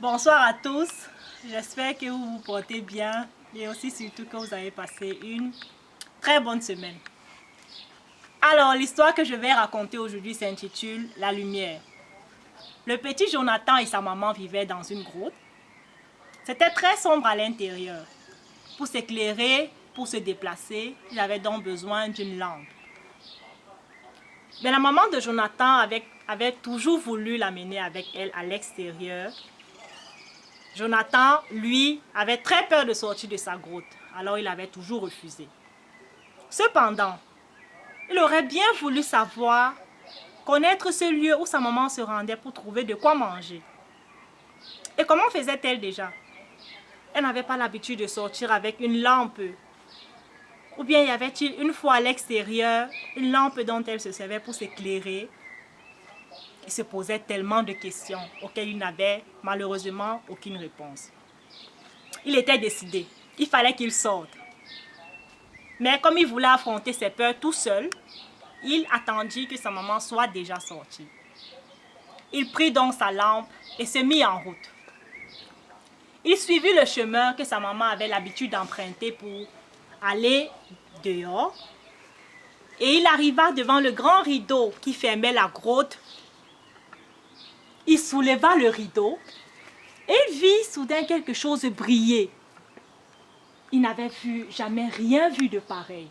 Bonsoir à tous, j'espère que vous vous portez bien et aussi surtout que vous avez passé une très bonne semaine. Alors l'histoire que je vais raconter aujourd'hui s'intitule La lumière. Le petit Jonathan et sa maman vivaient dans une grotte. C'était très sombre à l'intérieur. Pour s'éclairer, pour se déplacer, ils avaient donc besoin d'une lampe. Mais la maman de Jonathan avait toujours voulu l'amener avec elle à l'extérieur. Jonathan, lui, avait très peur de sortir de sa grotte, alors il avait toujours refusé. Cependant, il aurait bien voulu savoir, connaître ce lieu où sa maman se rendait pour trouver de quoi manger. Et comment faisait-elle déjà? Elle n'avait pas l'habitude de sortir avec une lampe. Ou bien y avait-il une fois à l'extérieur une lampe dont elle se servait pour s'éclairer? Il se posait tellement de questions auxquelles il n'avait malheureusement aucune réponse. Il était décidé, il fallait qu'il sorte. Mais comme il voulait affronter ses peurs tout seul, il attendit que sa maman soit déjà sortie. Il prit donc sa lampe et se mit en route. Il suivit le chemin que sa maman avait l'habitude d'emprunter pour aller dehors. Et il arriva devant le grand rideau qui fermait la grotte. Il souleva le rideau et vit soudain quelque chose briller. Il n'avait jamais rien vu de pareil.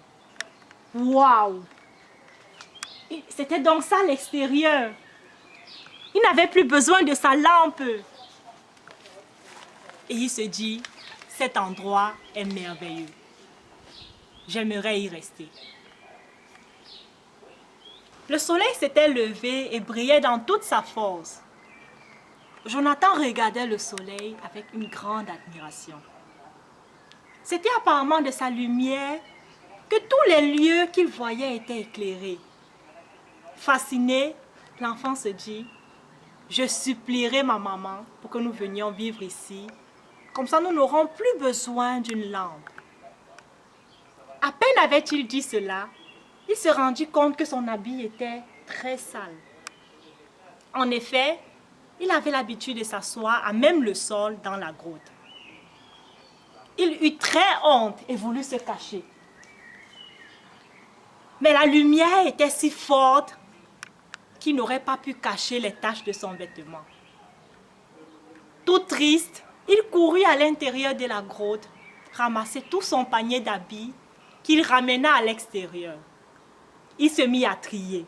Waouh! C'était donc ça l'extérieur. Il n'avait plus besoin de sa lampe. Et il se dit, cet endroit est merveilleux. J'aimerais y rester. Le soleil s'était levé et brillait dans toute sa force. Jonathan regardait le soleil avec une grande admiration. C'était apparemment de sa lumière que tous les lieux qu'il voyait étaient éclairés. Fasciné, l'enfant se dit, je supplierai ma maman pour que nous venions vivre ici. Comme ça, nous n'aurons plus besoin d'une lampe. À peine avait-il dit cela, il se rendit compte que son habit était très sale. En effet, il avait l'habitude de s'asseoir à même le sol dans la grotte. Il eut très honte et voulut se cacher. Mais la lumière était si forte qu'il n'aurait pas pu cacher les taches de son vêtement. Tout triste, il courut à l'intérieur de la grotte, ramassait tout son panier d'habits qu'il ramena à l'extérieur. Il se mit à trier,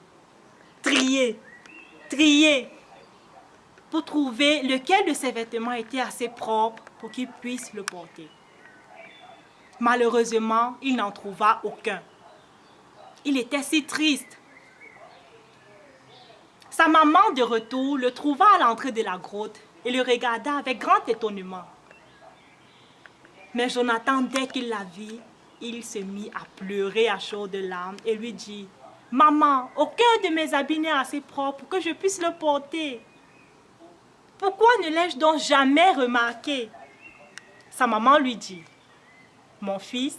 pour trouver lequel de ses vêtements était assez propre pour qu'il puisse le porter. Malheureusement, il n'en trouva aucun. Il était si triste. Sa maman, de retour, le trouva à l'entrée de la grotte et le regarda avec grand étonnement. Mais Jonathan, dès qu'il la vit, il se mit à pleurer à chaudes larmes et lui dit, « Maman, aucun de mes habits n'est assez propre pour que je puisse le porter. Pourquoi ne l'ai-je donc jamais remarqué? » Sa maman lui dit, « Mon fils,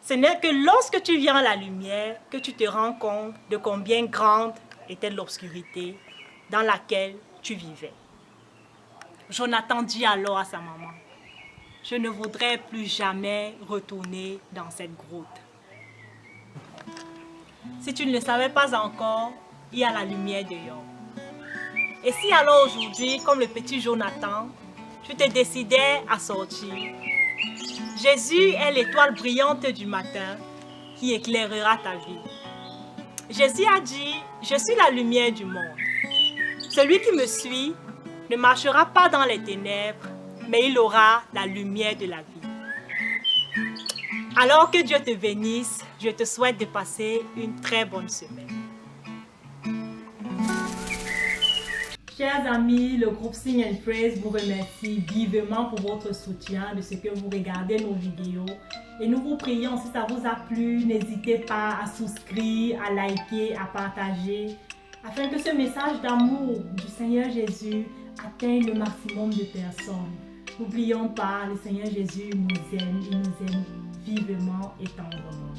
ce n'est que lorsque tu viens à la lumière que tu te rends compte de combien grande était l'obscurité dans laquelle tu vivais. » Jonathan dit alors à sa maman, « Je ne voudrais plus jamais retourner dans cette grotte. » Si tu ne le savais pas encore, il y a la lumière dehors. Et si alors aujourd'hui, comme le petit Jonathan, tu te décidais à sortir, Jésus est l'étoile brillante du matin qui éclairera ta vie. Jésus a dit, « Je suis la lumière du monde. Celui qui me suit ne marchera pas dans les ténèbres, mais il aura la lumière de la vie. » Alors que Dieu te bénisse, je te souhaite de passer une très bonne semaine. Chers amis, le groupe Sing and Praise vous remercie vivement pour votre soutien, de ce que vous regardez nos vidéos. Et nous vous prions, si ça vous a plu, n'hésitez pas à souscrire, à liker, à partager, afin que ce message d'amour du Seigneur Jésus atteigne le maximum de personnes. N'oublions pas, le Seigneur Jésus nous aime, il nous aime vivement et tendrement.